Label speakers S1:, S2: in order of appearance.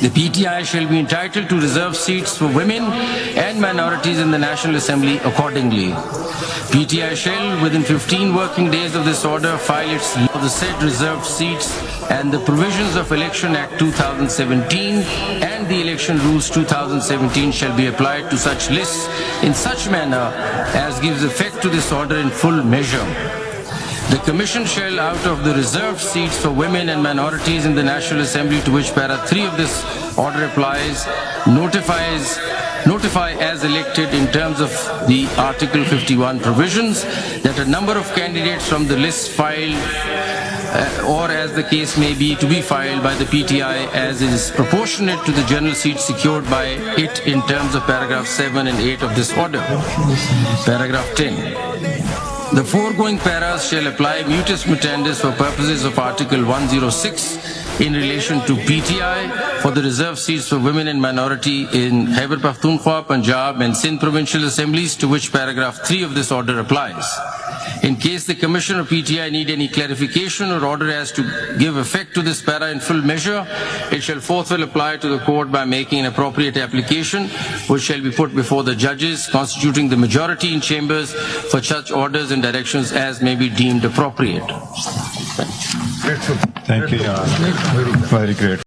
S1: The PTI shall be entitled to reserve seats for women and minorities in the National Assembly accordingly. PTI shall, within 15 working days of this order, file its law, the said reserved seats and the provisions of Election Act 2017 and the Election Rules 2017 shall be applied to such lists in such manner as gives effect to this order in full measure. The Commission shall, out of the reserved seats for women and minorities in the National Assembly to which para 3 of this order applies, notify as elected in terms of the Article 51 provisions that a number of candidates from the list filed or as the case may be to be filed by the PTI as is proportionate to the general seat secured by it in terms of paragraph 7 and 8 of this order. Paragraph 10. The foregoing paras shall apply mutus mutandis for purposes of Article 106 in relation to PTI for the reserved seats for women and minority in Khyber Pakhtunkhwa, Punjab and Sindh provincial assemblies to which paragraph 3 of this order applies. In case the Commission or PTI need any clarification or order as to give effect to this para in full measure, it shall forthwith apply to the court by making an appropriate application, which shall be put before the judges constituting the majority in chambers for such orders and directions as may be deemed appropriate.
S2: Thank you, Your Honor. Very great.